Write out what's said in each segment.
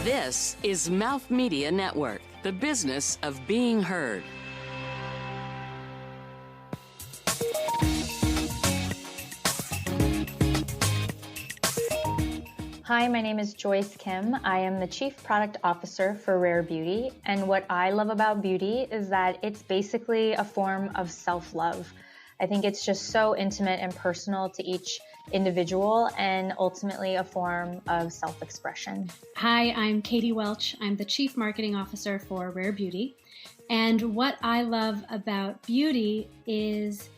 This is Mouth Media Network, the business of being heard. Hi, my name is Joyce Kim. I am the Chief Product Officer for Rare Beauty, and what I love about beauty is that it's basically a form of self-love. I think it's just so intimate and personal to each individual and ultimately a form of self-expression. Hi, I'm Katie Welch. I'm the Chief Marketing Officer for Rare Beauty. And what I love about beauty is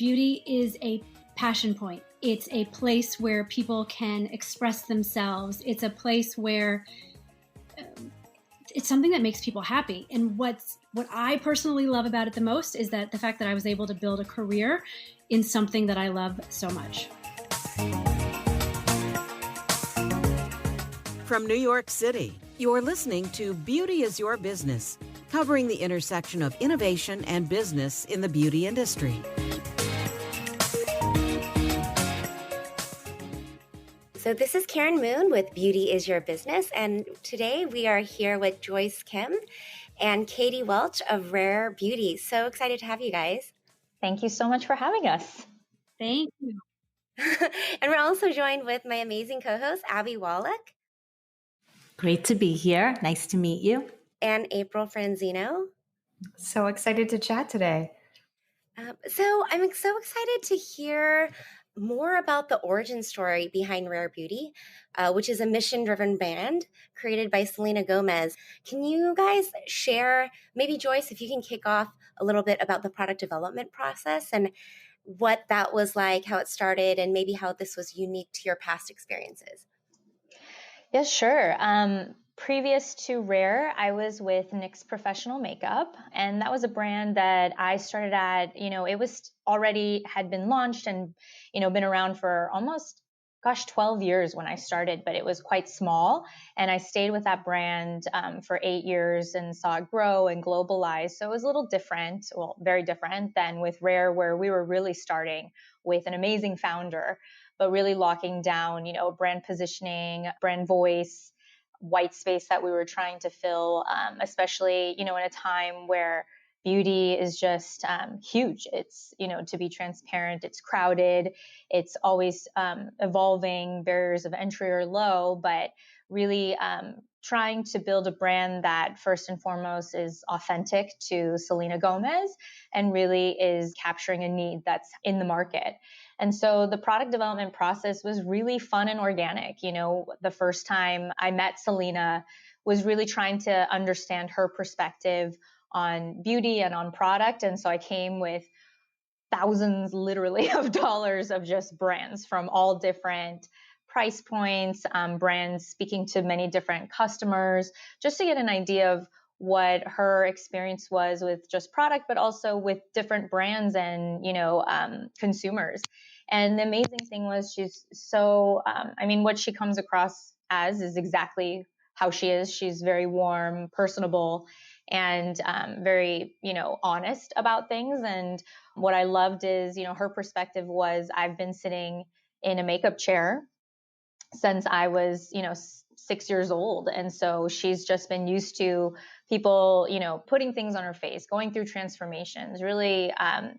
a passion point. It's a place where people can express themselves. It's a place where it's something that makes people happy. And what I personally love about it the most is that the fact that I was able to build a career in something that I love so much. From New York City, you're listening to Beauty is Your Business, covering the intersection of innovation and business in the beauty industry. So this is Karen Moon with Beauty is Your Business, and today we are here with Joyce Kim and Katie Welch of Rare Beauty. So excited to have you guys. Thank you so much for having us. Thank you. And we're also joined with my amazing co-host, Abby Wallach. Great to be here. Nice to meet you. And April Franzino. So excited to chat today. So I'm so excited to hear more about the origin story behind Rare Beauty, which is a mission-driven brand created by Selena Gomez. Can you guys share, maybe Joyce, if you can kick off a little bit about the product development process and what that was like, how it started, and maybe how this was unique to your past experiences? Yes, sure. Previous to Rare, I was with NYX Professional Makeup, and that was a brand that I started at, it was already had been launched and, been around for almost, 12 years when I started, but it was quite small. And I stayed with that brand for 8 years and saw it grow and globalize. So it was a little different, well, very different than with Rare, where we were really starting with an amazing founder, but really locking down, brand positioning, brand voice, white space that we were trying to fill, especially, in a time where beauty is just huge. It's, to be transparent, it's crowded, it's always evolving, barriers of entry are low, but really trying to build a brand that first and foremost is authentic to Selena Gomez and really is capturing a need that's in the market. And so the product development process was really fun and organic. The first time I met Selena was really trying to understand her perspective on beauty and on product. And so I came with thousands literally of dollars of just brands from all different price points, brands speaking to many different customers, just to get an idea of what her experience was with just product, but also with different brands and, consumers. And the amazing thing was she's so, what she comes across as is exactly how she is. She's very warm, personable, and very, honest about things. And what I loved is, her perspective was I've been sitting in a makeup chair since I was, 6 years old. And so she's just been used to people, putting things on her face, going through transformations, really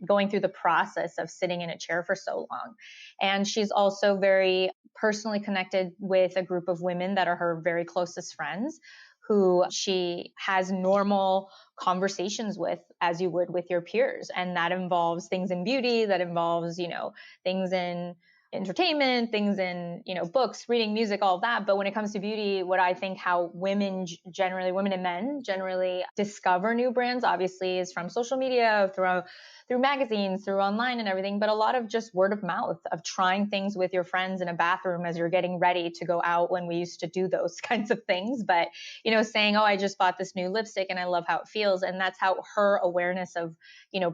going through the process of sitting in a chair for so long. And she's also very personally connected with a group of women that are her very closest friends, who she has normal conversations with as you would with your peers. And that involves things in beauty, that involves, things in entertainment, things in, books, reading, music, all of that. But when it comes to beauty, what I think how women and men generally discover new brands, obviously, is from social media, through magazines, through online and everything, but a lot of just word of mouth of trying things with your friends in a bathroom as you're getting ready to go out, when we used to do those kinds of things. But, saying, oh, I just bought this new lipstick and I love how it feels. And that's how her awareness of,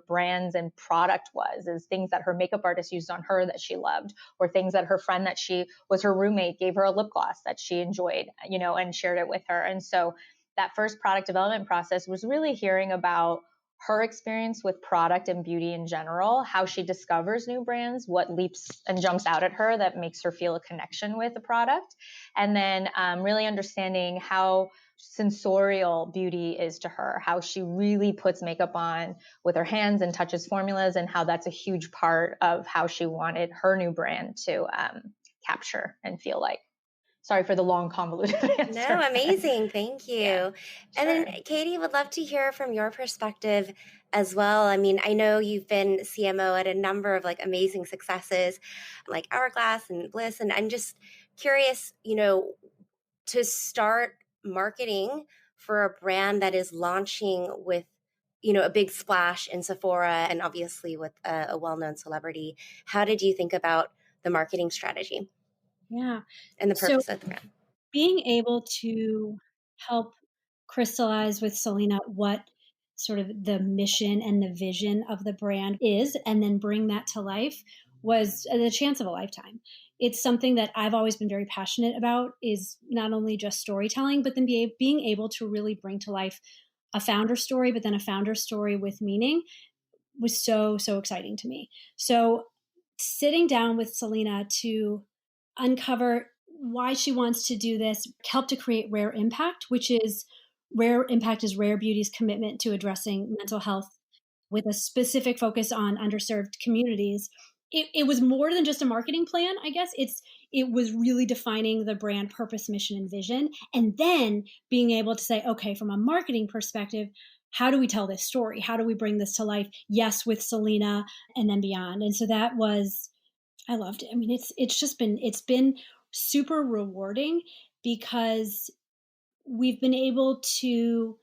brands and product is things that her makeup artist used on her that she loved, or things that her friend that she was her roommate gave her a lip gloss that she enjoyed, and shared it with her. And so that first product development process was really hearing about her experience with product and beauty in general, how she discovers new brands, what leaps and jumps out at her that makes her feel a connection with the product. And then really understanding how sensorial beauty is to her, how she really puts makeup on with her hands and touches formulas, and how that's a huge part of how she wanted her new brand to capture and feel like. Sorry for the long, convoluted answer. No, amazing. Thank you. Yeah, And then, Katie, would love to hear from your perspective as well. I mean, I know you've been CMO at a number of like amazing successes like Hourglass and Bliss. And I'm just curious, to start marketing for a brand that is launching with, a big splash in Sephora and obviously with a well-known celebrity. How did you think about the marketing strategy? Yeah. And the purpose of the brand? Being able to help crystallize with Selena what sort of the mission and the vision of the brand is, and then bring that to life was the chance of a lifetime. It's something that I've always been very passionate about, is not only just storytelling, but then being able to really bring to life a founder story, but then a founder story with meaning was so exciting to me. So sitting down with Selena to uncover why she wants to do this, help to create Rare Impact, which is Rare Impact is Rare Beauty's commitment to addressing mental health with a specific focus on underserved communities. It was more than just a marketing plan, I guess. It was really defining the brand purpose, mission, and vision, and then being able to say, okay, from a marketing perspective, how do we tell this story? How do we bring this to life? Yes, with Selena and then beyond. And so that was, I loved it. I mean, it's been super rewarding because we've been able to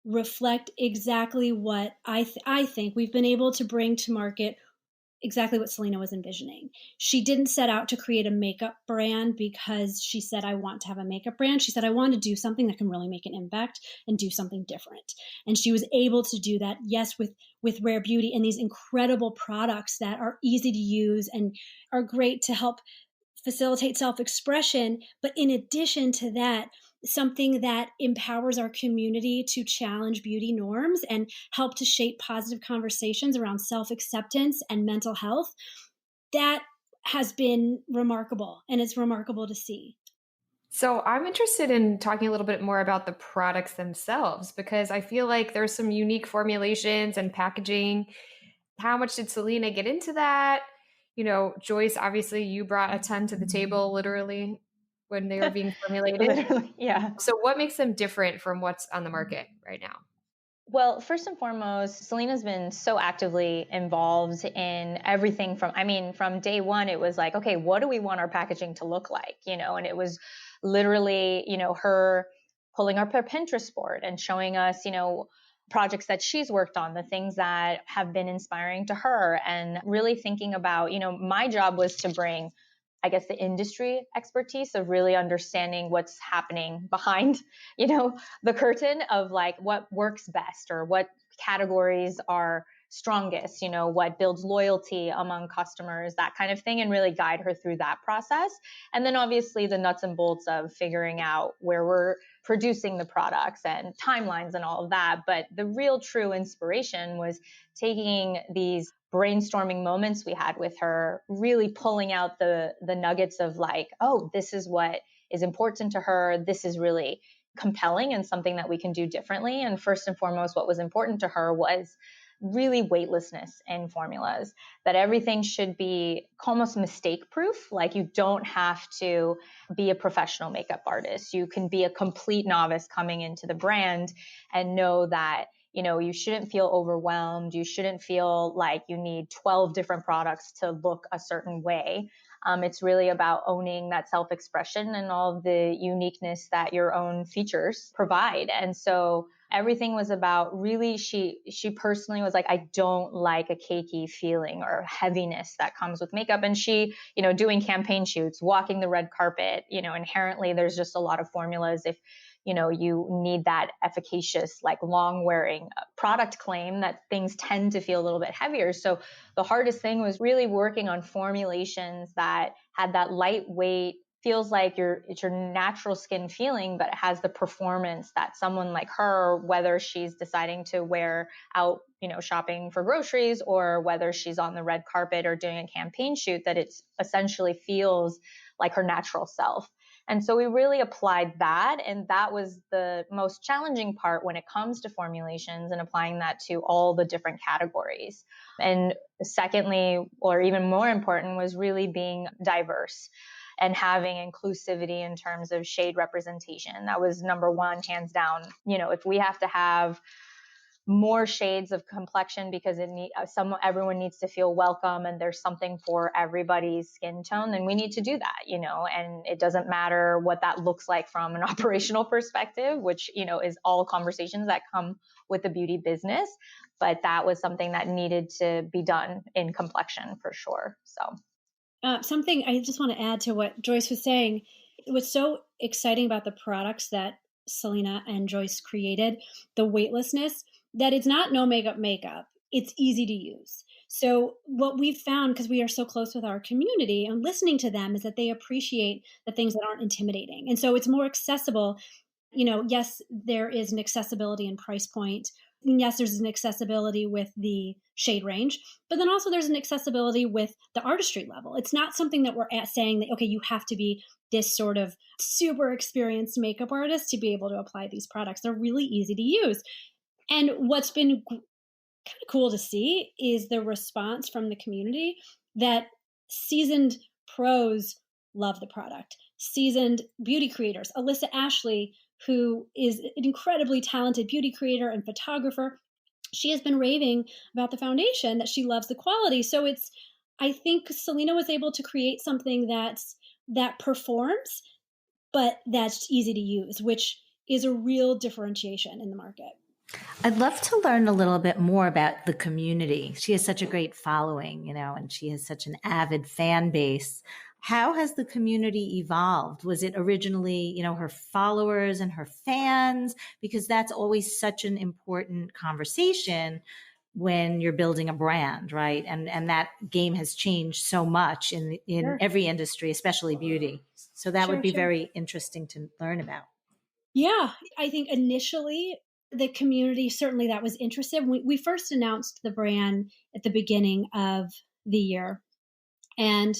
reflect exactly what I think we've been able to bring to market exactly what Selena was envisioning. She didn't set out to create a makeup brand because she said, I want to have a makeup brand. She said, I want to do something that can really make an impact and do something different. And she was able to do that, yes, with Rare Beauty and these incredible products that are easy to use and are great to help facilitate self-expression. But in addition to that, something that empowers our community to challenge beauty norms and help to shape positive conversations around self-acceptance and mental health. That has been remarkable, and it's remarkable to see. So I'm interested in talking a little bit more about the products themselves, because I feel like there's some unique formulations and packaging. How much did Selena get into that? Joyce, obviously you brought a ton to the table, literally, when they were being formulated. Literally, yeah. So what makes them different from what's on the market right now? Well, first and foremost, Selena's been so actively involved in everything from day one. It was like, okay, what do we want our packaging to look like? And it was literally, her pulling up her Pinterest board and showing us, projects that she's worked on, the things that have been inspiring to her, and really thinking about, my job was to bring, I guess, the industry expertise of really understanding what's happening behind, the curtain of like what works best or what categories are strongest, what builds loyalty among customers, that kind of thing, and really guide her through that process. And then obviously the nuts and bolts of figuring out where we're producing the products and timelines and all of that. But the real true inspiration was taking these brainstorming moments we had with her, really pulling out the nuggets of like, oh, this is what is important to her. This is really compelling and something that we can do differently. And first and foremost, what was important to her was really weightlessness in formulas, that everything should be almost mistake proof. Like you don't have to be a professional makeup artist. You can be a complete novice coming into the brand and know that, you shouldn't feel overwhelmed. You shouldn't feel like you need 12 different products to look a certain way. It's really about owning that self-expression and all the uniqueness that your own features provide. And so everything was about really, she personally was like, I don't like a cakey feeling or heaviness that comes with makeup. And she, doing campaign shoots, walking the red carpet, inherently there's just a lot of formulas. If you need that efficacious, like long wearing product claim, that things tend to feel a little bit heavier. So the hardest thing was really working on formulations that had that lightweight feels like it's your natural skin feeling, but it has the performance that someone like her, whether she's deciding to wear out, shopping for groceries, or whether she's on the red carpet or doing a campaign shoot, that it's essentially feels like her natural self. And so we really applied that. And that was the most challenging part when it comes to formulations and applying that to all the different categories. And secondly, or even more important, was really being diverse and having inclusivity in terms of shade representation. That was number one, hands down. If we have to have more shades of complexion because everyone needs to feel welcome and there's something for everybody's skin tone, then we need to do that, and it doesn't matter what that looks like from an operational perspective, which, is all conversations that come with the beauty business. But that was something that needed to be done in complexion for sure. So. Something I just want to add to what Joyce was saying. What's so exciting about the products that Selena and Joyce created, the weightlessness, that it's not no makeup, it's easy to use. So what we've found, because we are so close with our community and listening to them, is that they appreciate the things that aren't intimidating. And so it's more accessible. Yes, there is an accessibility and price point. And yes, there's an accessibility with the shade range, but then also there's an accessibility with the artistry level. It's not something that we're saying that, okay, you have to be this sort of super experienced makeup artist to be able to apply these products. They're really easy to use. And what's been kind of cool to see is the response from the community that seasoned pros love the product. Seasoned beauty creators, Alyssa Ashley, who is an incredibly talented beauty creator and photographer, she has been raving about the foundation, that she loves the quality. So I think Selena was able to create something that performs, but that's easy to use, which is a real differentiation in the market. I'd love to learn a little bit more about the community. She has such a great following, and she has such an avid fan base. How has the community evolved? Was it originally, her followers and her fans? Because that's always such an important conversation when you're building a brand, right? And that game has changed so much in sure. every industry, especially beauty. So that would be very interesting to learn about. Yeah, I think initially the community, certainly that was interested. We first announced the brand at the beginning of the year. And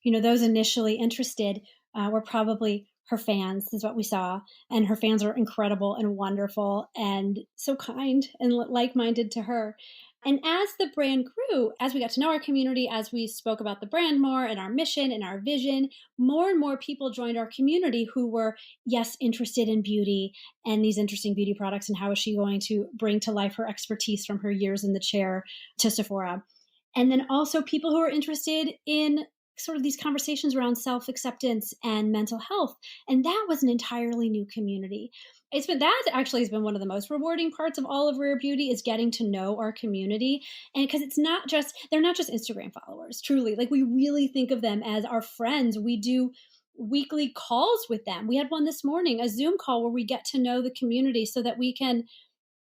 those initially interested were probably her fans, is what we saw. And her fans are incredible and wonderful and so kind and like-minded to her. And as the brand grew, as we got to know our community, as we spoke about the brand more and our mission and our vision, more and more people joined our community who were, yes, interested in beauty and these interesting beauty products and how is she going to bring to life her expertise from her years in the chair to Sephora. And then also people who are interested in sort of these conversations around self-acceptance and mental health. And that was an entirely new community. That actually has been one of the most rewarding parts of all of Rare Beauty, is getting to know our community. And because they're not just Instagram followers, truly. Like, we really think of them as our friends. We do weekly calls with them. We had one this morning, a Zoom call where we get to know the community so that we can,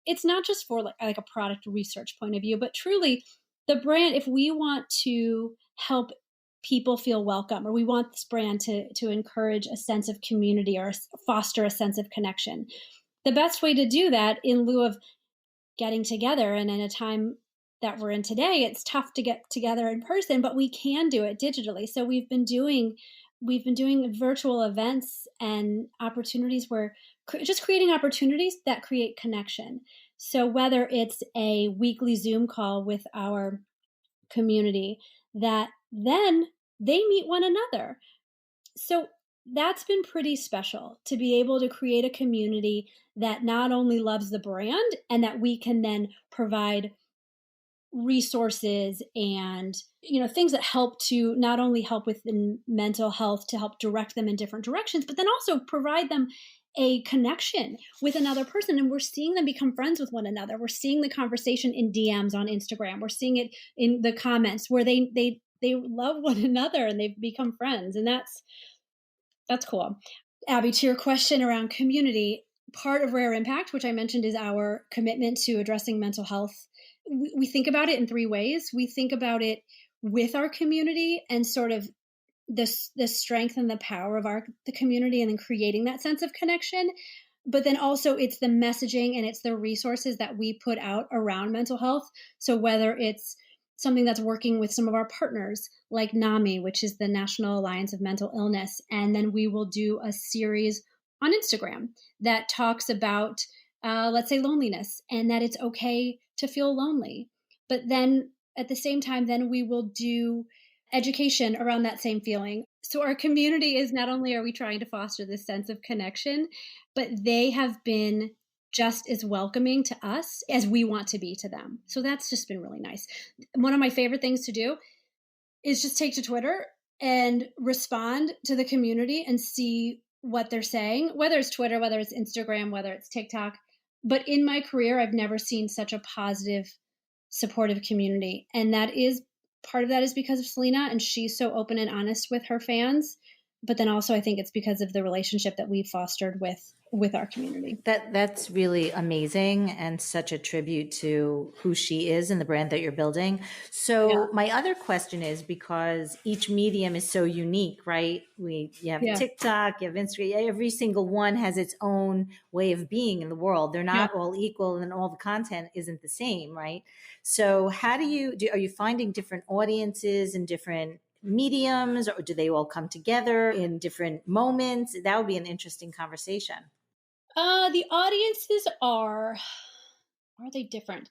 it's not just for like a product research point of view, but truly the brand, if we want to help people feel welcome, or we want this brand to encourage a sense of community or foster a sense of connection, the best way to do that, in lieu of getting together, and in a time that we're in today, it's tough to get together in person, but we can do it digitally. So we've been doing virtual events and opportunities where just creating opportunities that create connection. So whether it's a weekly Zoom call with our community that then they meet one another. So that's been pretty special, to be able to create a community that not only loves the brand and that we can then provide resources and things that help to not only help with the mental health, to help direct them in different directions, but then also provide them a connection with another person. And we're seeing them become friends with one another. We're seeing the conversation in DMs on Instagram. We're seeing it in the comments where they love one another and they've become friends. And that's cool. Abby, to your question around community, part of Rare Impact, which I mentioned, is our commitment to addressing mental health. We think about it in three ways. We think about it with our community and sort of the strength and the power of the community, and then creating that sense of connection. But then also it's the messaging and it's the resources that we put out around mental health. So whether it's something that's working with some of our partners like NAMI, which is the National Alliance of Mental Illness, and then we will do a series on Instagram that talks about, let's say, loneliness, and that it's okay to feel lonely. But then at the same time, then we will do education around that same feeling. So our community is, not only are we trying to foster this sense of connection, but they have been just as welcoming to us as we want to be to them. So that's just been really nice. One of my favorite things to do is just take to Twitter and respond to the community and see what they're saying, whether it's Twitter, whether it's Instagram, whether it's TikTok. But in my career, I've never seen such a positive, supportive community. And part of that is because of Selena, and she's so open and honest with her fans. But then also I think it's because of the relationship that we've fostered with our community. That's really amazing, and such a tribute to who she is and the brand that you're building. So my other question is, because each medium is so unique, right? You have TikTok, you have Instagram, every single one has its own way of being in the world. They're not all equal, and all the content isn't the same, right? So how are you finding different audiences and different mediums, or do they all come together in different moments? That would be an interesting conversation. The audiences are they different?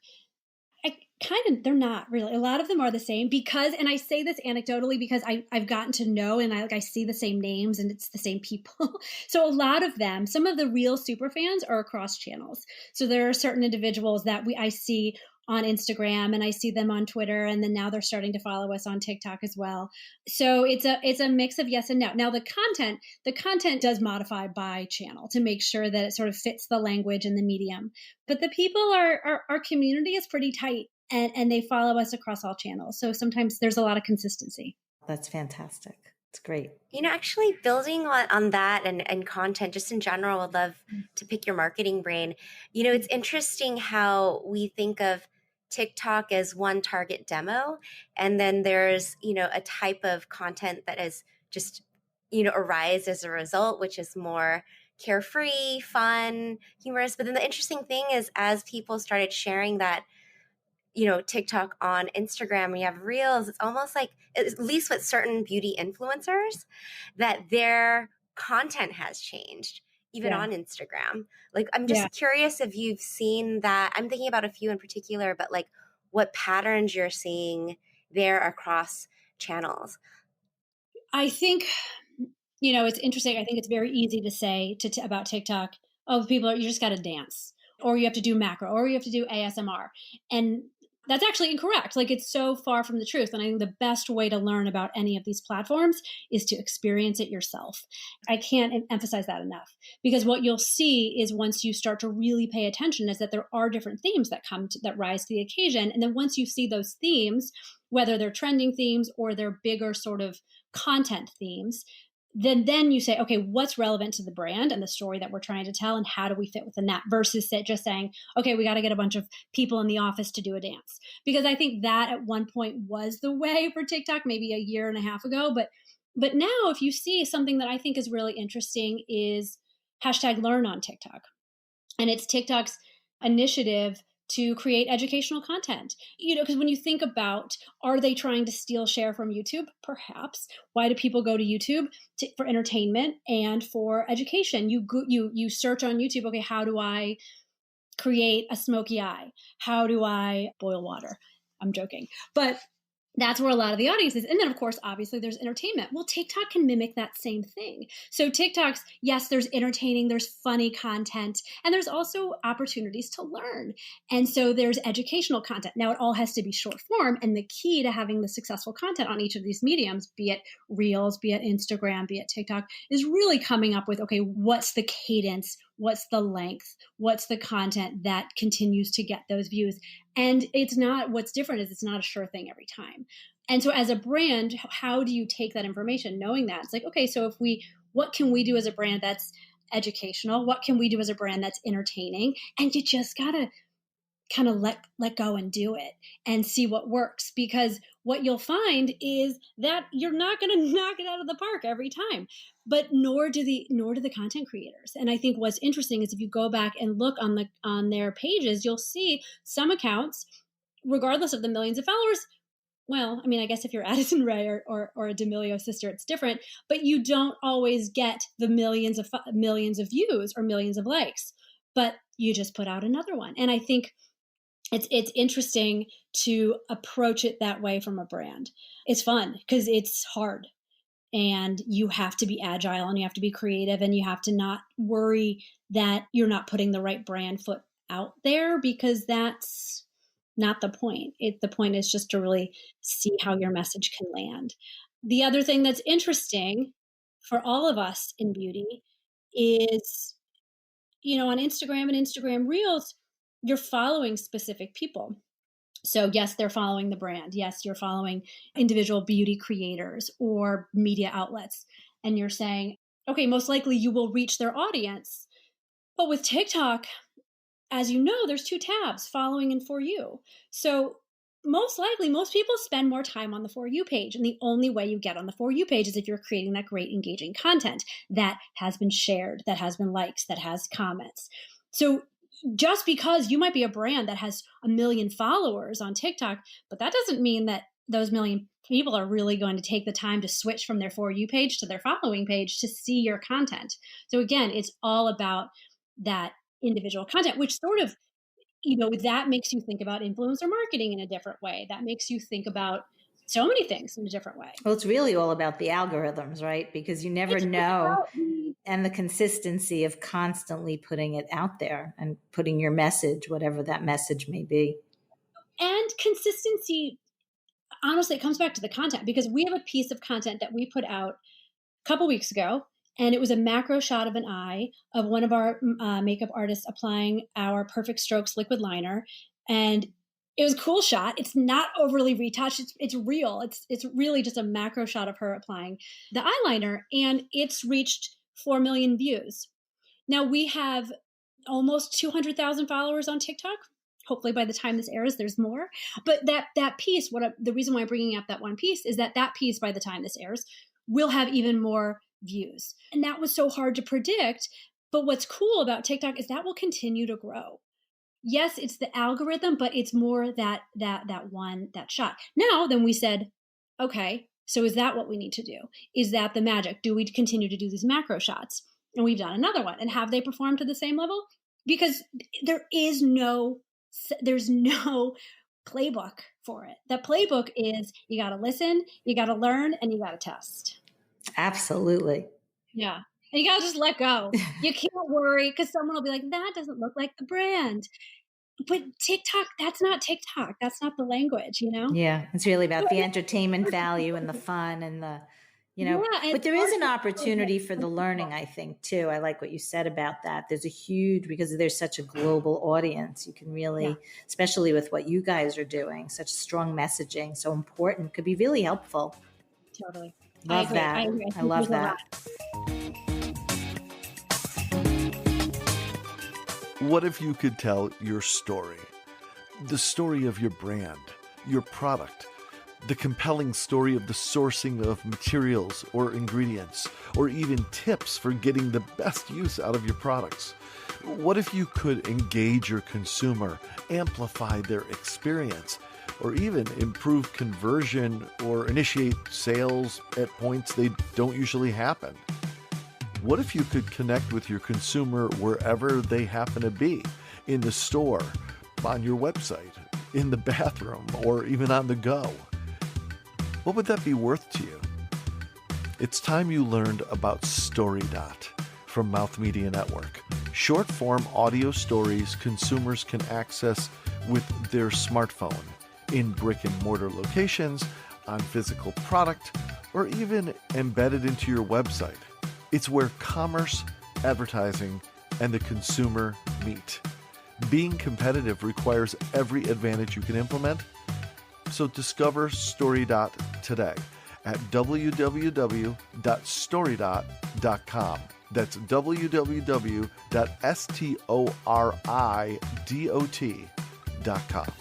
They're not really. A lot of them are the same because, and I say this anecdotally because I've gotten to know, and I see the same names and it's the same people. So a lot of them, some of the real super fans are across channels. So there are certain individuals that I see on Instagram, and I see them on Twitter, and then now they're starting to follow us on TikTok as well. So it's a mix of yes and no. Now the content does modify by channel to make sure that it sort of fits the language and the medium. But the people our community is pretty tight, and they follow us across all channels. So sometimes there's a lot of consistency. That's fantastic. It's great. Actually building on that and content just in general, would love to pick your marketing brain. It's interesting how we think of TikTok as one target demo, and then there's, a type of content that is just, arise as a result, which is more carefree, fun, humorous. But then the interesting thing is, as people started sharing that, TikTok on Instagram, we have reels, it's almost like, at least with certain beauty influencers, that their content has changed, even on Instagram. Like, I'm just curious if you've seen that. I'm thinking about a few in particular, but like what patterns you're seeing there across channels. I think, it's interesting. I think it's very easy to say about TikTok, you just got to dance, or you have to do macro, or you have to do ASMR. And that's actually incorrect. Like, it's so far from the truth. And I think the best way to learn about any of these platforms is to experience it yourself. I can't emphasize that enough, because what you'll see is, once you start to really pay attention, is that there are different themes that rise to the occasion. And then once you see those themes, whether they're trending themes or they're bigger sort of content themes, then you say, okay, what's relevant to the brand and the story that we're trying to tell, and how do we fit within that, versus just saying, okay, we got to get a bunch of people in the office to do a dance. Because I think that at one point was the way for TikTok, maybe a year and a half ago. But now, if you see, something that I think is really interesting is #learn on TikTok. And it's TikTok's initiative to create educational content. Because when you think about, are they trying to steal share from YouTube? Perhaps. Why do people go to YouTube? For entertainment and for education. You search on YouTube, okay, how do I create a smoky eye? How do I boil water? I'm joking. But that's where a lot of the audience is. And then, of course, obviously there's entertainment. Well, TikTok can mimic that same thing. So TikTok's, yes, there's entertaining, there's funny content, and there's also opportunities to learn. And so there's educational content. Now, it all has to be short form. And the key to having the successful content on each of these mediums, be it Reels, be it Instagram, be it TikTok, is really coming up with, okay, what's the cadence? What's the length? What's the content that continues to get those views? And what's different is it's not a sure thing every time. And so as a brand, how do you take that information knowing that? It's like, okay, so what can we do as a brand that's educational? What can we do as a brand that's entertaining? And you just got to kind of let go and do it and see what works. Because what you'll find is that you're not going to knock it out of the park every time, but nor do the content creators. And I think what's interesting is if you go back and look on their pages, you'll see some accounts, regardless of the millions of followers. Well, I mean, I guess if you're Addison Rae or a D'Amelio sister, it's different, but you don't always get the millions of views or millions of likes, but you just put out another one. And I think it's interesting to approach it that way from a brand. It's fun because it's hard and you have to be agile and you have to be creative and you have to not worry that you're not putting the right brand foot out there, because that's not the point. The point is just to really see how your message can land. The other thing that's interesting for all of us in beauty is, on Instagram and Instagram Reels, you're following specific people. So yes, they're following the brand. Yes, you're following individual beauty creators or media outlets. And you're saying, okay, most likely you will reach their audience. But with TikTok, as you know, there's 2 tabs, following and For You. So most likely, most people spend more time on the For You page. And the only way you get on the For You page is if you're creating that great engaging content that has been shared, that has been likes, that has comments. So just because you might be a brand that has 1 million followers on TikTok, but that doesn't mean that those 1 million people are really going to take the time to switch from their For You page to their following page to see your content. So again, it's all about that individual content, which sort of, that makes you think about influencer marketing in a different way. That makes you think about so many things in a different way. Well, it's really all about the algorithms, right? Because you never know. And the consistency of constantly putting it out there and putting your message, whatever that message may be. And consistency, honestly, it comes back to the content, because we have a piece of content that we put out a couple weeks ago, and it was a macro shot of an eye of one of our makeup artists applying our Perfect Strokes liquid liner. And it was a cool shot. It's not overly retouched. It's real. It's really just a macro shot of her applying the eyeliner, and it's reached 4 million views. Now we have almost 200,000 followers on TikTok. Hopefully by the time this airs, there's more. But that piece, the reason why I'm bringing up that one piece is that piece, by the time this airs, will have even more views. And that was so hard to predict. But what's cool about TikTok is that will continue to grow. Yes, it's the algorithm, but it's more that shot. Now, then we said, okay, so is that what we need to do? Is that the magic? Do we continue to do these macro shots? And we've done another one. And have they performed to the same level? Because there's no playbook for it. The playbook is you got to listen, you got to learn, and you got to test. Absolutely. Yeah. And you got to just let go. You can't worry, because someone will be like, that doesn't look like the brand. But TikTok, that's not TikTok. That's not the language, Yeah, it's really about the entertainment value and the fun and the, but there is an opportunity for the learning, I think, too. I like what you said about that. There's because there's such a global audience, you can really, especially with what you guys are doing, such strong messaging, so important, could be really helpful. Totally. Love that. I love that. What if you could tell your story? The story of your brand, your product, the compelling story of the sourcing of materials or ingredients, or even tips for getting the best use out of your products. What if you could engage your consumer, amplify their experience, or even improve conversion or initiate sales at points they don't usually happen? What if you could connect with your consumer wherever they happen to be, in the store, on your website, in the bathroom, or even on the go? What would that be worth to you? It's time you learned about StoryDot from Mouth Media Network. Short-form audio stories consumers can access with their smartphone, in brick-and-mortar locations, on physical product, or even embedded into your website. It's where commerce, advertising, and the consumer meet. Being competitive requires every advantage you can implement. So discover StoryDot today at www.storydot.com. That's www.storydot.com.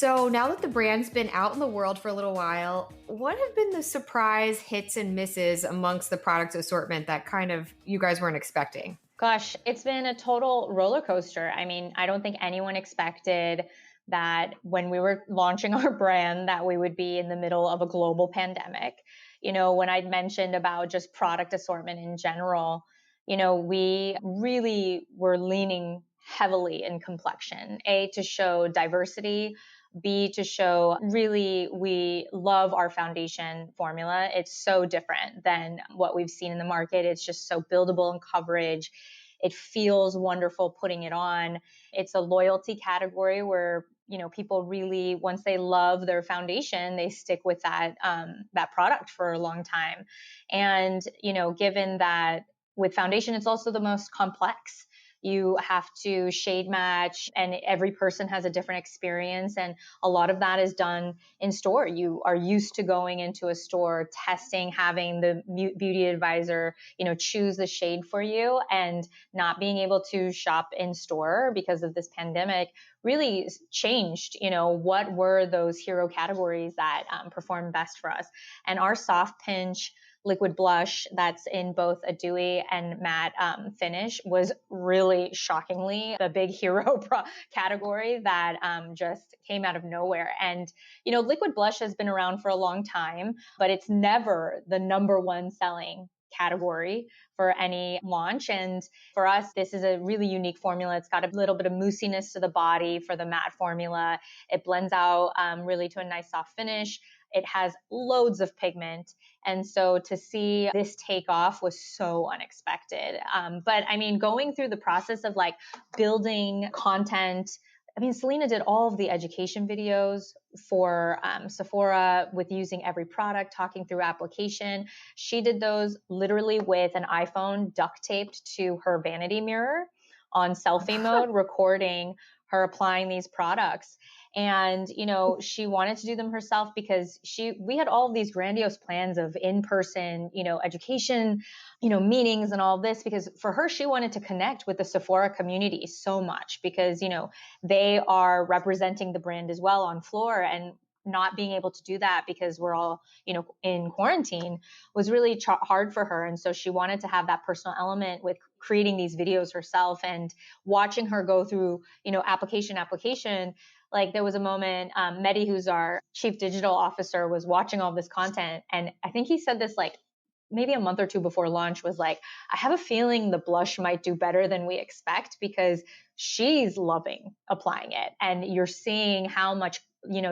So now that the brand's been out in the world for a little while, what have been the surprise hits and misses amongst the product assortment that kind of you guys weren't expecting? Gosh, it's been a total roller coaster. I mean, I don't think anyone expected that when we were launching our brand that we would be in the middle of a global pandemic. When I'd mentioned about just product assortment in general, we really were leaning heavily in complexion, A, to show diversity, B, to show really we love our foundation formula. It's so different than what we've seen in the market. It's just so buildable in coverage. It feels wonderful putting it on. It's a loyalty category where people really, once they love their foundation, they stick with that product for a long time. And given that with foundation, it's also the most complex. You have to shade match, and every person has a different experience. And a lot of that is done in store. You are used to going into a store, testing, having the beauty advisor, choose the shade for you, and not being able to shop in store because of this pandemic really changed, what were those hero categories that performed best for us. And our soft pinch liquid blush that's in both a dewy and matte finish was really shockingly the big hero category that just came out of nowhere. And, liquid blush has been around for a long time, but it's never the number one selling category for any launch. And for us, this is a really unique formula. It's got a little bit of moussiness to the body for the matte formula. It blends out really to a nice soft finish. It has loads of pigment. And so to see this take off was so unexpected. But I mean, going through the process of like building content, Selena did all of the education videos for Sephora with using every product, talking through application. She did those literally with an iPhone duct taped to her vanity mirror on selfie mode, recording her applying these products. And, she wanted to do them herself because we had all of these grandiose plans of in-person, education, meetings and all this, because for her, she wanted to connect with the Sephora community so much because, they are representing the brand as well on floor, and not being able to do that because we're all, in quarantine was really hard for her. And so she wanted to have that personal element with creating these videos herself and watching her go through, application. Like there was a moment, Mehdi, who's our chief digital officer, was watching all this content. And I think he said this like maybe a month or two before launch, was like, I have a feeling the blush might do better than we expect because she's loving applying it. And you're seeing how much,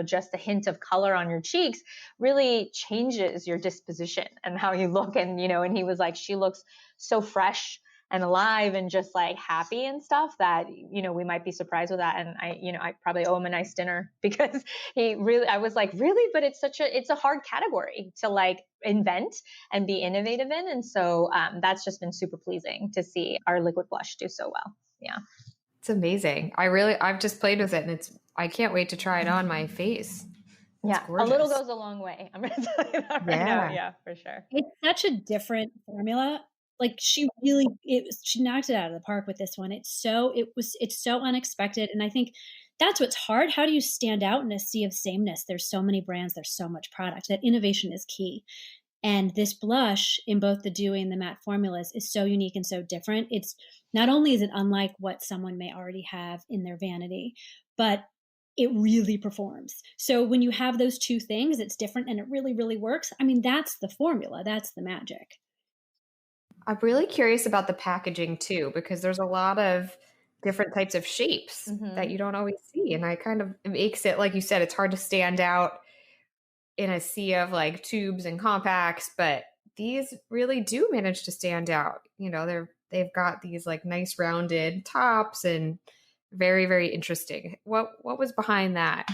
just a hint of color on your cheeks really changes your disposition and how you look. And, and he was like, she looks so fresh and alive and just like happy and stuff that, we might be surprised with that. And I probably owe him a nice dinner because I was like, really, but it's a hard category to like invent and be innovative in. And so that's just been super pleasing to see our liquid blush do so well. Yeah. It's amazing. I've just played with it and I can't wait to try it on my face. Yeah, a little goes a long way. I'm going to tell you that right now. Yeah, for sure. It's such a different formula. Like she knocked it out of the park with this one. It's so unexpected. And I think that's what's hard. How do you stand out in a sea of sameness? There's so many brands, there's so much product. That innovation is key. And this blush in both the dewy and the matte formulas is so unique and so different. It's not only is it unlike what someone may already have in their vanity, but it really performs. So when you have those two things, it's different and it really, really works. That's the formula. That's the magic. I'm really curious about the packaging too, because there's a lot of different types of shapes that you don't always see. And it makes it, like you said, it's hard to stand out in a sea of like tubes and compacts, but these really do manage to stand out. They've got these like nice rounded tops and very, very interesting. What was behind that?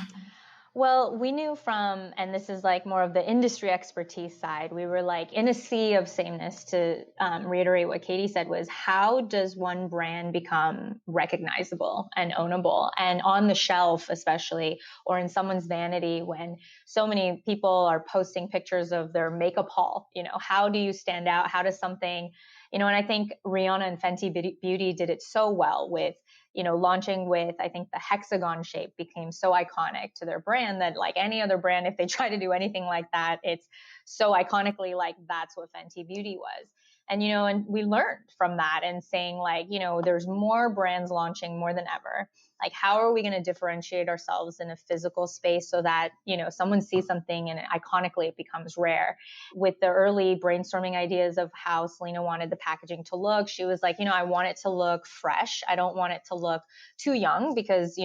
Well, we knew and this is like more of the industry expertise side, we were like in a sea of sameness. To reiterate what Katie said, was how does one brand become recognizable and ownable and on the shelf, especially, or in someone's vanity when so many people are posting pictures of their makeup haul? How do you stand out? How does something, and I think Rihanna and Fenty Beauty did it so well with launching with, I think the hexagon shape became so iconic to their brand that like any other brand, if they try to do anything like that, it's so iconically like that's what Fenty Beauty was. And, and we learned from that and saying like, there's more brands launching more than ever. Like, how are we going to differentiate ourselves in a physical space so that, someone sees something and iconically it becomes rare? With the early brainstorming ideas of how Selena wanted the packaging to look, she was like, I want it to look fresh. I don't want it to look too young because,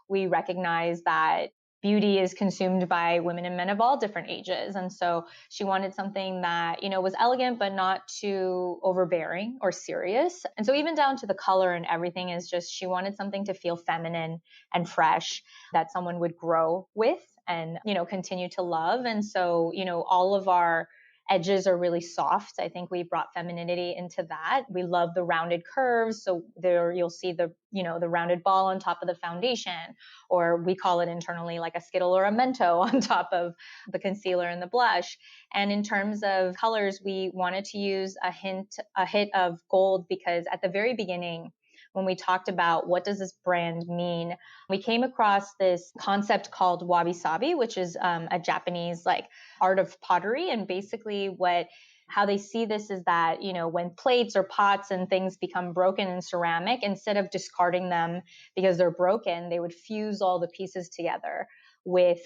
we recognize that beauty is consumed by women and men of all different ages. And so she wanted something that, was elegant, but not too overbearing or serious. And so even down to the color and everything is just, she wanted something to feel feminine and fresh that someone would grow with and, continue to love. And so, all of our edges are really soft. I think we brought femininity into that. We love the rounded curves. So there you'll see the rounded ball on top of the foundation, or we call it internally like a Skittle or a Mento on top of the concealer and the blush. And in terms of colors, we wanted to use a hit of gold because at the very beginning, when we talked about what does this brand mean, we came across this concept called Wabi-Sabi, which is a Japanese like art of pottery. And basically how they see this is that, when plates or pots and things become broken in ceramic, instead of discarding them because they're broken, they would fuse all the pieces together with,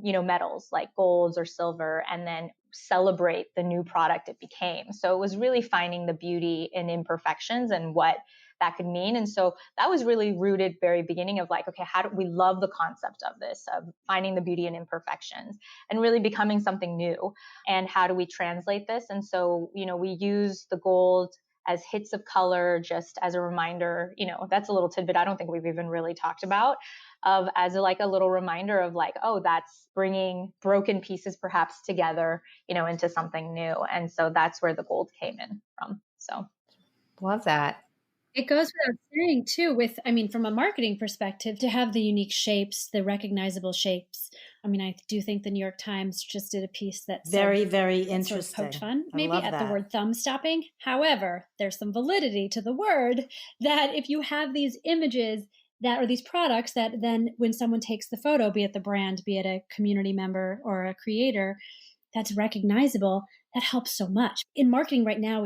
metals like golds or silver, and then celebrate the new product it became. So it was really finding the beauty in imperfections and what that could mean. And so that was really rooted very beginning of like, okay, how do we love the concept of this, of finding the beauty in imperfections and really becoming something new? And how do we translate this? And so, we use the gold as hits of color, just as a reminder, that's a little tidbit I don't think we've even really talked about, of as a little reminder of like, oh, that's bringing broken pieces perhaps together, into something new. And so that's where the gold came in from. So love that. It goes without saying too, from a marketing perspective, to have the unique shapes, the recognizable shapes. I do think the New York Times just did a piece that's very, very interesting. Sort of poked fun, maybe at the word thumb stopping. However, there's some validity to the word that if you have these images that are these products that then when someone takes the photo, be it the brand, be it a community member or a creator, that's recognizable, that helps so much. In marketing right now,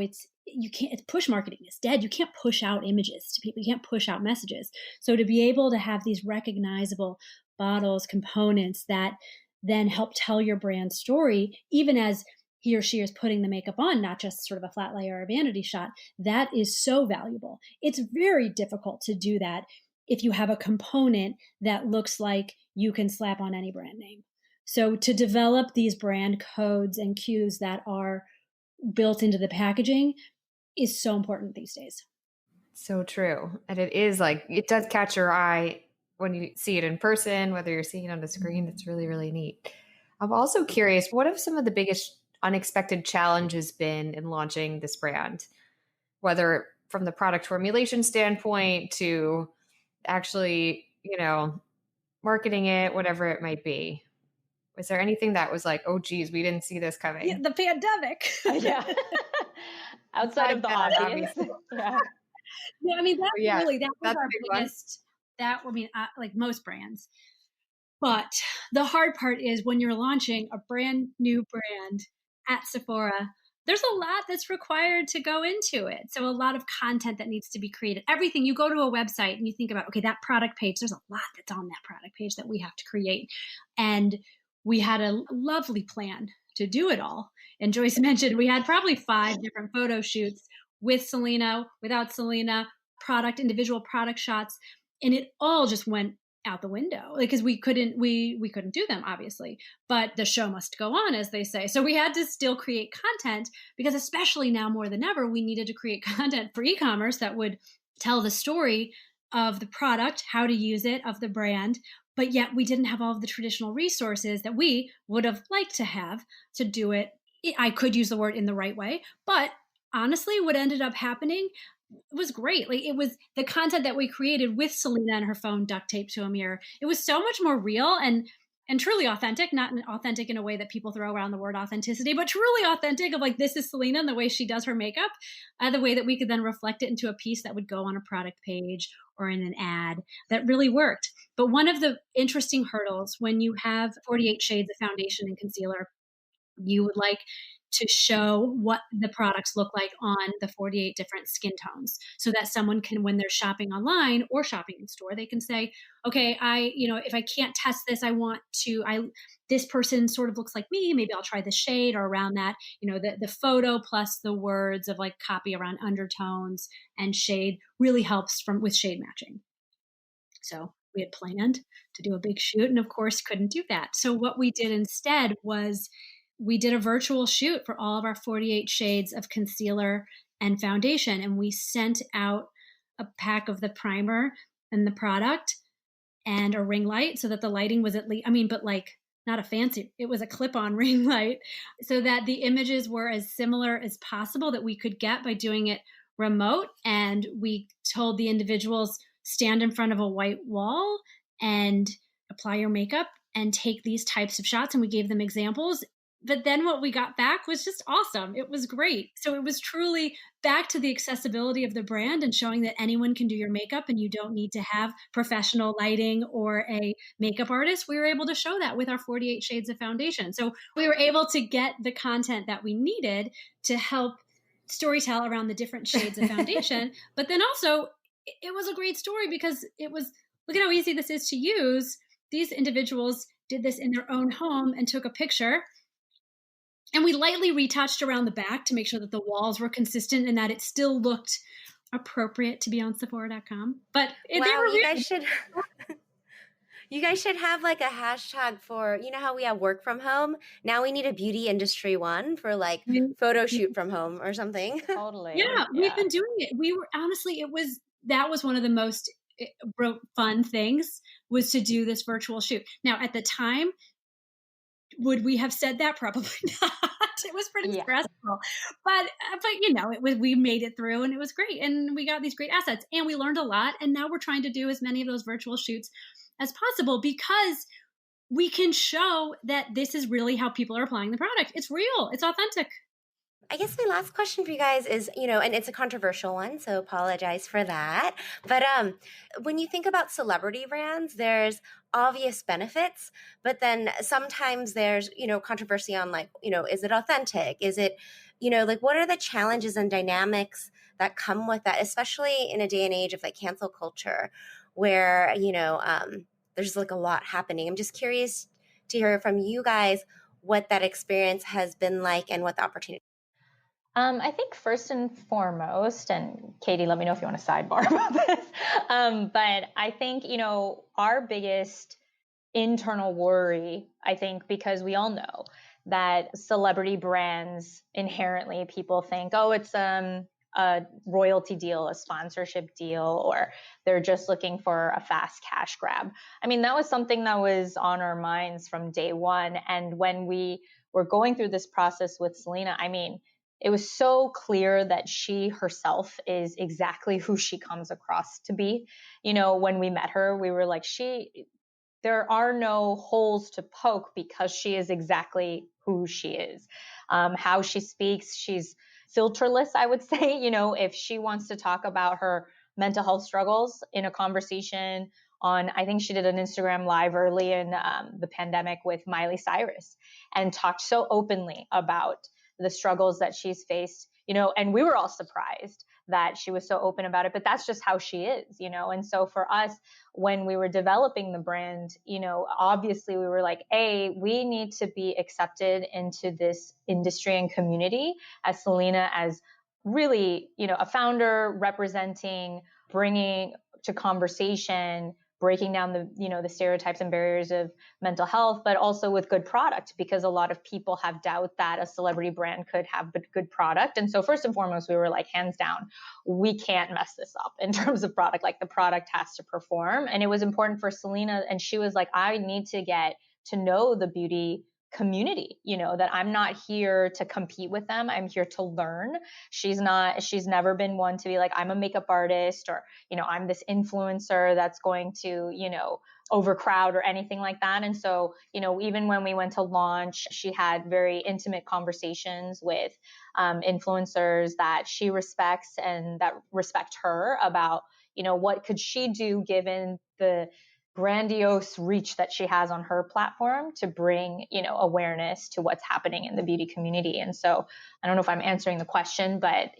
push marketing is dead. You can't push out images to people. You can't push out messages. So to be able to have these recognizable bottles, components that then help tell your brand story, even as he or she is putting the makeup on, not just sort of a flat layer or a vanity shot, that is so valuable. It's very difficult to do that if you have a component that looks like you can slap on any brand name. So to develop these brand codes and cues that are built into the packaging is so important these days. So true. And it is like, it does catch your eye when you see it in person, whether you're seeing it on the screen. It's really, really neat. I'm also curious, what have some of the biggest unexpected challenges been in launching this brand? Whether from the product formulation standpoint to actually, marketing it, whatever it might be. Was there anything that was like, oh, geez, we didn't see this coming? Yeah, the pandemic. Yeah. Outside of the obvious. Yeah. Yeah, that was our biggest, like most brands. But the hard part is when you're launching a brand new brand at Sephora, there's a lot that's required to go into it. So a lot of content that needs to be created. Everything, you go to a website and you think about, okay, that product page, there's a lot that's on that product page that we have to create. And we had a lovely plan to do it all. And Joyce mentioned we had probably 5 different photo shoots with Selena, without Selena, individual product shots. And it all just went out the window because we couldn't do them, obviously, but the show must go on, as they say. So we had to still create content because especially now more than ever, we needed to create content for e-commerce that would tell the story of the product, how to use it, of the brand. But yet we didn't have all of the traditional resources that we would have liked to have to do it. I could use the word in the right way, but honestly, what ended up happening was great. Like it was the content that we created with Selena and her phone duct taped to a mirror. It was so much more real. And and truly authentic, not authentic in a way that people throw around the word authenticity, but truly authentic of like, this is Selena and the way she does her makeup, the way that we could then reflect it into a piece that would go on a product page or in an ad that really worked. But one of the interesting hurdles when you have 48 shades of foundation and concealer, you would like to show what the products look like on the 48 different skin tones so that someone can, when they're shopping online or shopping in store, they can say, okay, if I can't test this, this person sort of looks like me, maybe I'll try the shade or around that, the photo plus the words of like copy around undertones and shade really helps with shade matching. So we had planned to do a big shoot and of course couldn't do that. So what we did instead was we did a virtual shoot for all of our 48 shades of concealer and foundation. And we sent out a pack of the primer and the product and a ring light so that the lighting was at least, but like not a fancy, it was a clip-on ring light so that the images were as similar as possible that we could get by doing it remote. And we told the individuals, stand in front of a white wall and apply your makeup and take these types of shots. And we gave them examples. But then what we got back was just awesome. It was great. So it was truly back to the accessibility of the brand and showing that anyone can do your makeup and you don't need to have professional lighting or a makeup artist. We were able to show that with our 48 shades of foundation. So we were able to get the content that we needed to help storytell around the different shades of foundation. But then also it was a great story because it was, look at how easy this is to use. These individuals did this in their own home and took a picture. And we lightly retouched around the back to make sure that the walls were consistent and that it still looked appropriate to be on Sephora.com. But wow, you guys should have like a hashtag for, how we have work from home. Now we need a beauty industry one for like photo shoot from home or something. Totally. Yeah, we've been doing it. We were honestly, that was one of the most fun things was to do this virtual shoot. Now at the time, would we have said that? Probably not. It was pretty stressful, but we made it through and it was great. And we got these great assets and we learned a lot. And now we're trying to do as many of those virtual shoots as possible because we can show that this is really how people are applying the product. It's real. It's authentic. I guess my last question for you guys is, and it's a controversial one, so apologize for that. But when you think about celebrity brands, there's obvious benefits, but then sometimes there's, controversy on like, is it authentic? Is it, like what are the challenges and dynamics that come with that, especially in a day and age of like cancel culture where, there's like a lot happening. I'm just curious to hear from you guys what that experience has been like and what the opportunity. I think first and foremost, and Katie, let me know if you want to sidebar about this. But I think, our biggest internal worry, I think, because we all know that celebrity brands inherently people think, oh, it's a royalty deal, a sponsorship deal, or they're just looking for a fast cash grab. That was something that was on our minds from day one. And when we were going through this process with Selena, it was so clear that she herself is exactly who she comes across to be. When we met her, we were like, there are no holes to poke because she is exactly who she is. How she speaks, she's filterless, I would say. If she wants to talk about her mental health struggles in a conversation I think she did an Instagram live early in the pandemic with Miley Cyrus and talked so openly about the struggles that she's faced, and we were all surprised that she was so open about it, but that's just how she is, and so for us, when we were developing the brand, obviously we were like, we need to be accepted into this industry and community as Selena, as really, a founder representing, bringing to conversation, breaking down the stereotypes and barriers of mental health, but also with good product, because a lot of people have doubt that a celebrity brand could have a good product. And so first and foremost, we were like, hands down, we can't mess this up in terms of product. Like the product has to perform. And it was important for Selena. And she was like, I need to get to know the beauty community, that I'm not here to compete with them. I'm here to learn. She's never been one to be like, I'm a makeup artist or, I'm this influencer that's going to, overcrowd or anything like that. And so, even when we went to launch, she had very intimate conversations with influencers that she respects and that respect her about, what could she do given the grandiose reach that she has on her platform to bring, awareness to what's happening in the beauty community. And so I don't know if I'm answering the question, but,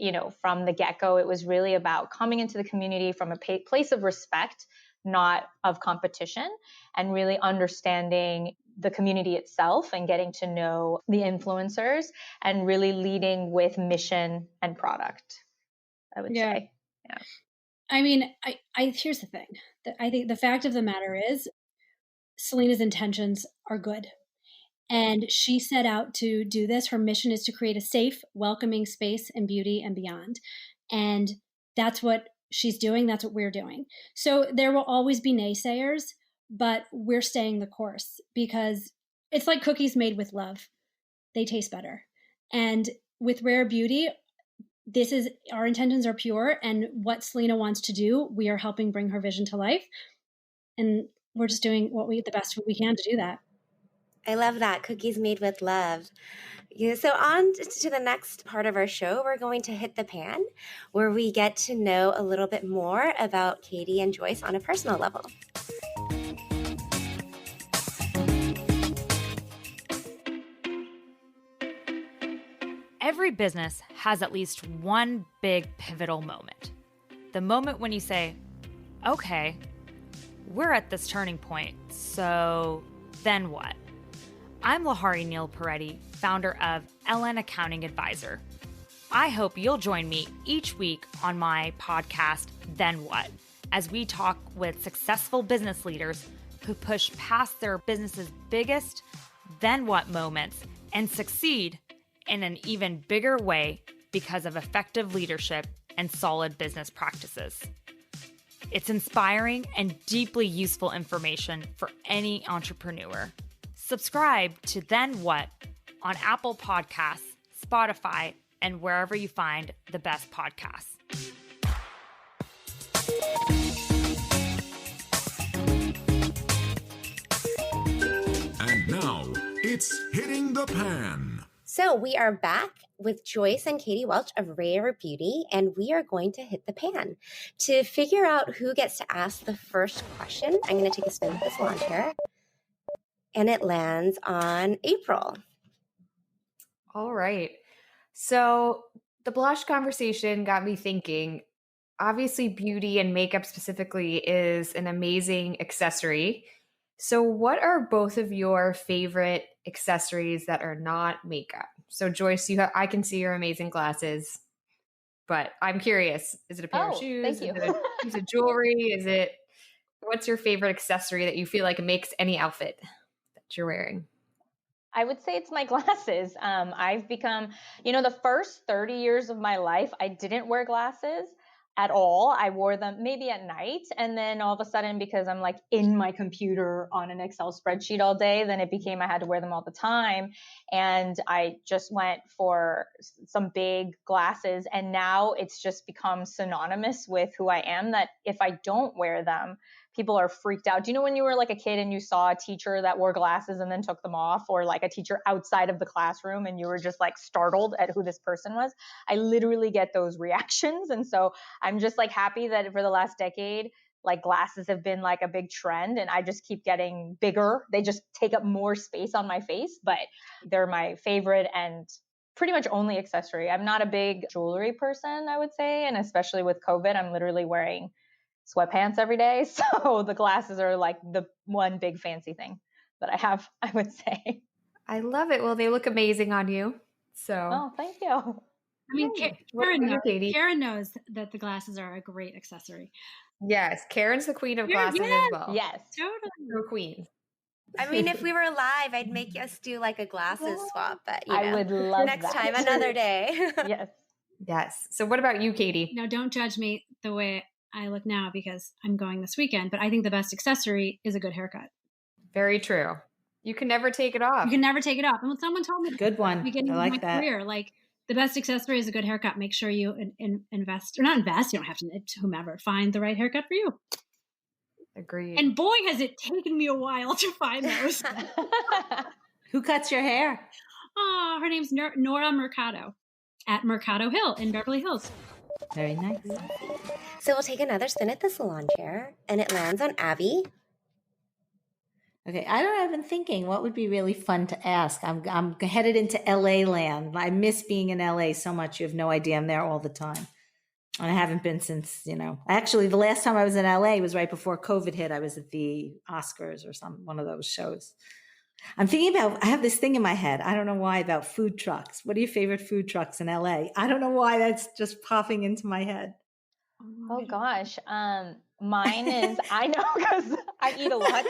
from the get-go, it was really about coming into the community from a place of respect, not of competition, and really understanding the community itself and getting to know the influencers and really leading with mission and product, I would say. Yeah. I mean, I here's the thing. I think the fact of the matter is Selena's intentions are good. And she set out to do this. Her mission is to create a safe, welcoming space in beauty and beyond. And that's what she's doing. That's what we're doing. So there will always be naysayers, but we're staying the course because it's like cookies made with love. They taste better. And with Rare Beauty, our intentions are pure, and what Selena wants to do, we are helping bring her vision to life. And we're just doing the best we can to do that. I love that. Cookies made with love. Yeah, so on to the next part of our show, we're going to hit the pan, where we get to know a little bit more about Katie and Joyce on a personal level. Every business has at least one big pivotal moment. The moment when you say, okay, we're at this turning point, so then what? I'm Lahari Neal Peretti, founder of LN Accounting Advisor. I hope you'll join me each week on my podcast, Then What, as we talk with successful business leaders who push past their business's biggest then what moments and succeed in an even bigger way because of effective leadership and solid business practices. It's inspiring and deeply useful information for any entrepreneur. Subscribe to Then What on Apple Podcasts, Spotify, and wherever you find the best podcasts. And now it's Hitting the Pan. So we are back with Joyce and Katie Welch of Rare Beauty, and we are going to hit the pan. To figure out who gets to ask the first question, I'm going to take a spin with this wand here, and it lands on April. All right. So the blush conversation got me thinking, obviously beauty and makeup specifically is an amazing accessory. So what are both of your favorite accessories that are not makeup? So Joyce, I can see your amazing glasses, but I'm curious, is it a pair of shoes? Thank you. Is it a piece of jewelry? What's your favorite accessory that you feel like makes any outfit that you're wearing? I would say it's my glasses. I've become, the first 30 years of my life, I didn't wear glasses at all. I wore them maybe at night. And then all of a sudden, because I'm like in my computer on an Excel spreadsheet all day, then it became I had to wear them all the time. And I just went for some big glasses. And now it's just become synonymous with who I am, that if I don't wear them, people are freaked out. Do you know when you were like a kid and you saw a teacher that wore glasses and then took them off, or like a teacher outside of the classroom and you were just like startled at who this person was? I literally get those reactions. And so I'm just like happy that for the last decade, like glasses have been like a big trend and I just keep getting bigger. They just take up more space on my face, but they're my favorite and pretty much only accessory. I'm not a big jewelry person, I would say. And especially with COVID, I'm literally wearing sweatpants every day. So the glasses are like the one big fancy thing that I have, I would say. I love it. Well, they look amazing on you. So, oh, thank you. I mean, Karen knows that the glasses are a great accessory. Yes, Karen's the queen of glasses as well. Yes, totally. We're queens. I mean, if we were live, I'd make us do like a glasses swap, but I would love next that. time, another day. Yes. So what about you, Katie? Now, don't judge me the way I look now because I'm going this weekend, but I think the best accessory is a good haircut. Very true. You can never take it off. You can never take it off. And when someone told me good one, I like that. Career, like the best accessory is a good haircut. Make sure you invest, or not invest. You don't have to, whomever, find the right haircut for you. Agreed. And boy, has it taken me a while to find those. Who cuts your hair? Oh, her name's Nora Mercado at Mercado Hill in Beverly Hills. Very nice. So we'll take another spin at the salon chair, and it lands on Abby. Okay, I've been thinking what would be really fun to ask. I'm headed into LA land. I miss being in LA so much. You have no idea. I'm there all the time. And I haven't been since, actually the last time I was in LA was right before COVID hit. I was at the Oscars or one of those shows. I'm thinking I have this thing in my head. I don't know why, about food trucks. What are your favorite food trucks in LA? I don't know why that's just popping into my head. Oh gosh. Mine is, I know because I eat a lot.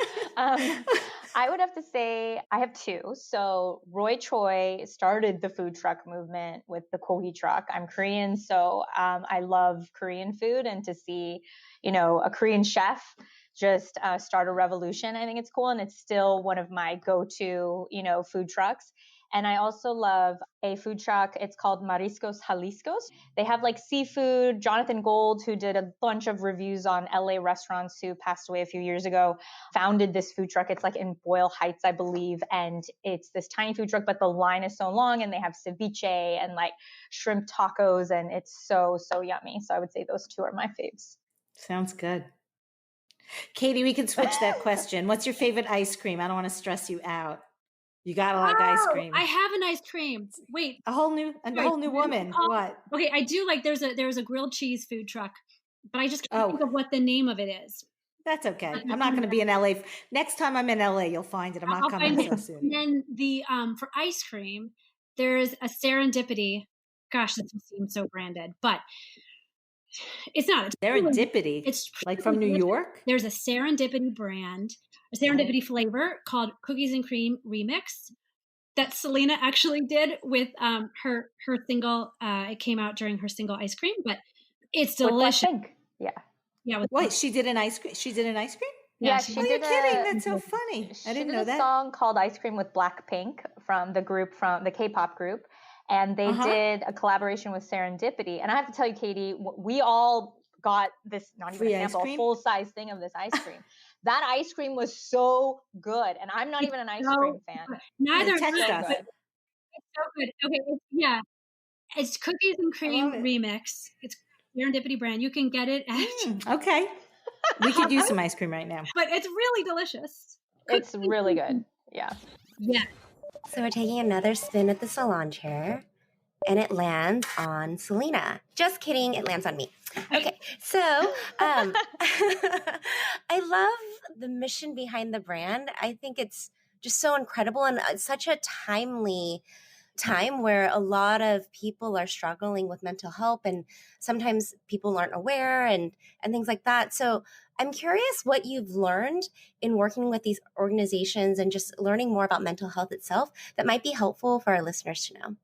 I would have to say I have two. So Roy Choi started the food truck movement with the Kogi truck. I'm Korean, so I love Korean food, and to see, a Korean chef just start a revolution, I think it's cool. And it's still one of my go-to, food trucks. And I also love a food truck. It's called Mariscos Jaliscos. They have like seafood. Jonathan Gold, who did a bunch of reviews on LA restaurants, who passed away a few years ago, founded this food truck. It's like in Boyle Heights, I believe. And it's this tiny food truck, but the line is so long, and they have ceviche and like shrimp tacos. And it's so, so yummy. So I would say those two are my faves. Sounds good. Katie, we can switch that question. What's your favorite ice cream? I don't want to stress you out. You gotta like ice cream. I have an ice cream. Wait, a whole new woman. What? Okay, I do like. There's a grilled cheese food truck, but I just can't think of what the name of it is. That's okay. I'm not going to be in LA. Next time I'm in LA, you'll find it. I'm not coming so soon. And then the for ice cream, there's a Serendipity. Gosh, that seems so branded, but it's not. It's Serendipity. It's like from New York. There's a Serendipity brand, a Serendipity flavor called Cookies and Cream Remix that Selena actually did with her single. It came out during her single Ice Cream, but it's delicious. Yeah. Wait, she did an ice cream? She did an ice cream? Yeah, she did. You're kidding. That's so funny. I didn't know that. She did a song called Ice Cream with Blackpink from the K-pop group. And they did a collaboration with Serendipity. And I have to tell you, Katie, we all got this, not even a sample, a full-size thing of this ice cream. That ice cream was so good. And I'm not even an ice cream fan. Neither am I. It's so good. Okay, it's Cookies and Cream Remix. It's Serendipity brand. You can get it at... okay. We could use some ice cream right now. But it's really delicious. It's really good. Yeah. Yeah. So we're taking another spin at the salon chair, and it lands on Selena. Just kidding, it lands on me. Okay, so I love the mission behind the brand. I think it's just so incredible, and it's such a timely time where a lot of people are struggling with mental health, and sometimes people aren't aware and things like that. So I'm curious what you've learned in working with these organizations and just learning more about mental health itself that might be helpful for our listeners to know.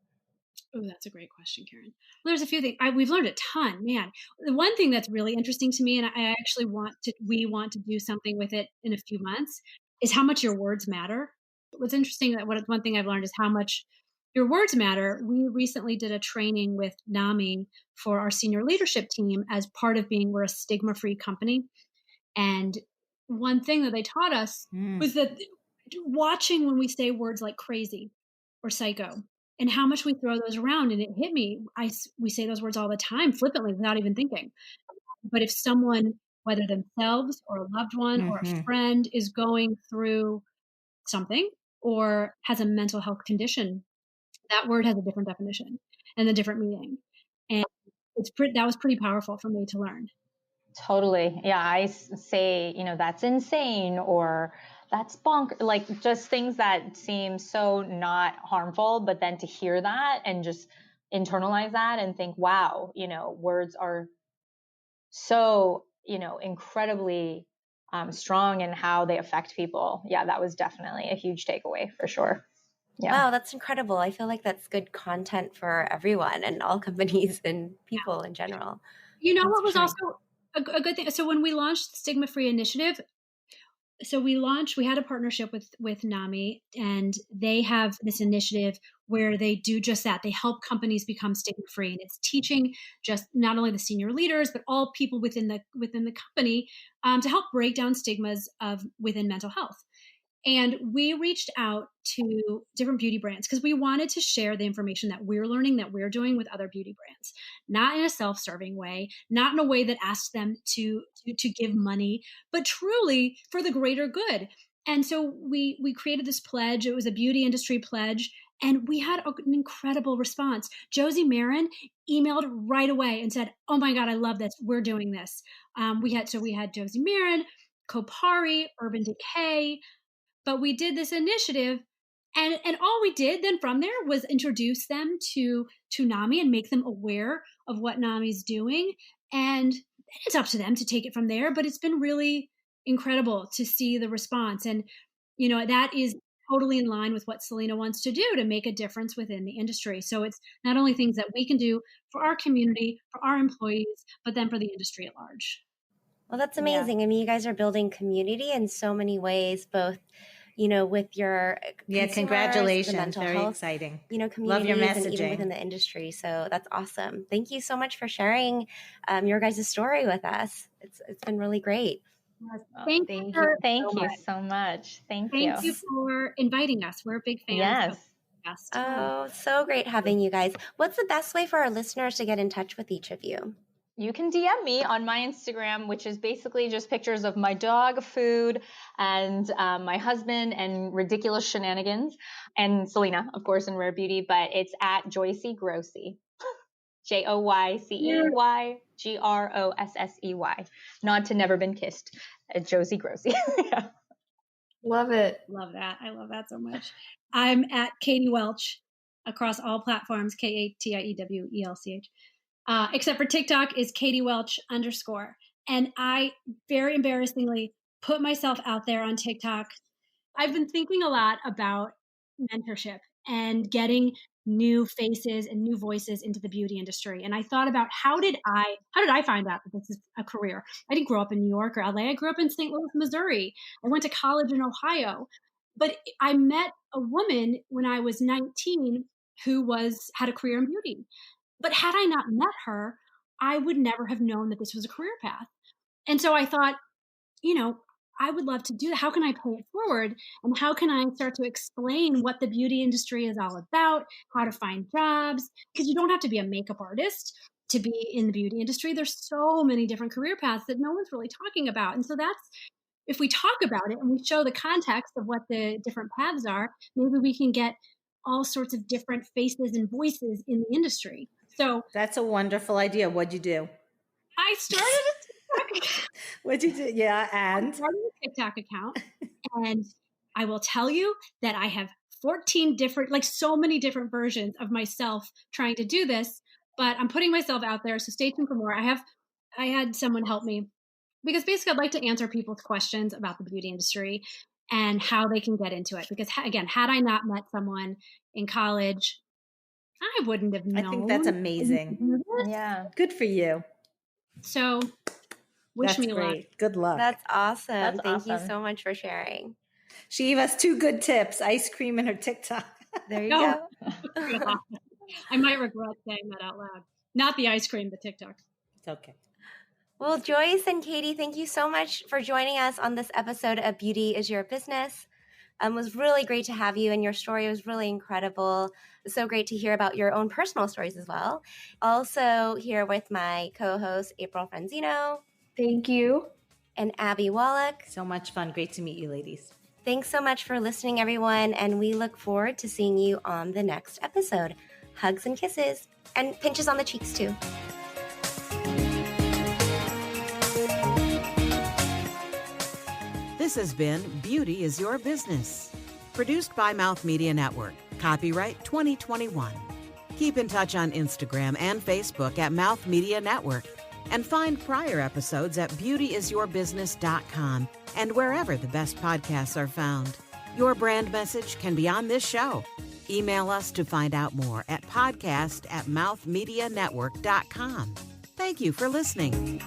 Oh, that's a great question, Karen. Well, there's a few things. We've learned a ton, man. The one thing that's really interesting to me, and we want to do something with it in a few months, is how much your words matter. What's interesting, one thing I've learned is how much your words matter. We recently did a training with NAMI for our senior leadership team as part of we're a stigma-free company. And one thing that they taught us was that watching when we say words like crazy or psycho and how much we throw those around. And it hit me. We say those words all the time, flippantly, without even thinking. But if someone, whether themselves or a loved one or a friend, is going through something or has a mental health condition, that word has a different definition and a different meaning. And that was pretty powerful for me to learn. Totally. Yeah. I say, that's insane or that's bonk, like just things that seem so not harmful, but then to hear that and just internalize that and think, wow, words are so, incredibly strong in how they affect people. Yeah. That was definitely a huge takeaway for sure. Yeah. Wow, that's incredible. I feel like that's good content for everyone and all companies and people in general. What was also a good thing? So when we launched the Stigma Free Initiative, So we had a partnership with NAMI, and they have this initiative where they do just that. They help companies become stigma-free, and it's teaching just not only the senior leaders, but all people within the company to help break down stigmas within mental health. And we reached out to different beauty brands because we wanted to share the information that we're learning, that we're doing with other beauty brands, not in a self-serving way, not in a way that asks them to give money, but truly for the greater good. And so we created this pledge. It was a beauty industry pledge, and we had an incredible response. Josie Marin emailed right away and said, "Oh my God, I love this. We're doing this." We had Josie Marin, Kopari, Urban Decay. But we did this initiative, and all we did then from there was introduce them to NAMI and make them aware of what NAMI's doing. And it's up to them to take it from there. But it's been really incredible to see the response. And, that is totally in line with what Selena wants to do to make a difference within the industry. So it's not only things that we can do for our community, for our employees, but then for the industry at large. Well, that's amazing. Yeah. I mean, you guys are building community in so many ways, both, with your congratulations. Very health, exciting. Communities, love your messaging, and even within the industry. So that's awesome. Thank you so much for sharing your guys' story with us. It's been really great. Thank you so much. Thank you. Thank you for inviting us. We're big fans. Yes. Oh, so great having you guys. What's the best way for our listeners to get in touch with each of you? You can DM me on my Instagram, which is basically just pictures of my dog, food, and my husband, and ridiculous shenanigans, and Selena, of course, in Rare Beauty. But it's at Joycey Grossey, JoyceGrossey. Nod to Never Been Kissed, Joycey Grossey. Yeah. Love it. Love that. I love that so much. I'm at Katie Welch across all platforms, KATIEWELCH. Except for TikTok is Katie Welch _ And I very embarrassingly put myself out there on TikTok. I've been thinking a lot about mentorship and getting new faces and new voices into the beauty industry. And I thought about how did I find out that this is a career? I didn't grow up in New York or LA. I grew up in St. Louis, Missouri. I went to college in Ohio. But I met a woman when I was 19 who had a career in beauty. But had I not met her, I would never have known that this was a career path. And so I thought, I would love to do that. How can I pay it forward? And how can I start to explain what the beauty industry is all about, how to find jobs? Because you don't have to be a makeup artist to be in the beauty industry. There's so many different career paths that no one's really talking about. And so if we talk about it and we show the context of what the different paths are, maybe we can get all sorts of different faces and voices in the industry. So that's a wonderful idea. What'd you do? I started a TikTok account. What'd you do? Yeah, and? I started a TikTok account, and I will tell you that I have 14 different, so many different versions of myself trying to do this, but I'm putting myself out there, so stay tuned for more. I had someone help me, because basically I'd like to answer people's questions about the beauty industry and how they can get into it. Because again, had I not met someone in college, I wouldn't have known. I think that's amazing. Yeah. Good for you. So wish me luck. Good luck. That's awesome. Thank you so much for sharing. She gave us 2 good tips, ice cream and her TikTok. There you go. I might regret saying that out loud. Not the ice cream, the TikTok. It's okay. Well, Joyce and Katie, thank you so much for joining us on this episode of Beauty is Your Business. It was really great to have you, and your story was really incredible. So great to hear about your own personal stories as well. Also here with my co-host, April Franzino. Thank you. And Abby Wallach. So much fun. Great to meet you, ladies. Thanks so much for listening, everyone, and we look forward to seeing you on the next episode. Hugs and kisses, and pinches on the cheeks, too. This has been Beauty is Your Business. Produced by Mouth Media Network. Copyright 2021. Keep in touch on Instagram and Facebook at Mouth Media Network. And find prior episodes at beautyisyourbusiness.com and wherever the best podcasts are found. Your brand message can be on this show. Email us to find out more at podcast@mouthmedianetwork.com. Thank you for listening.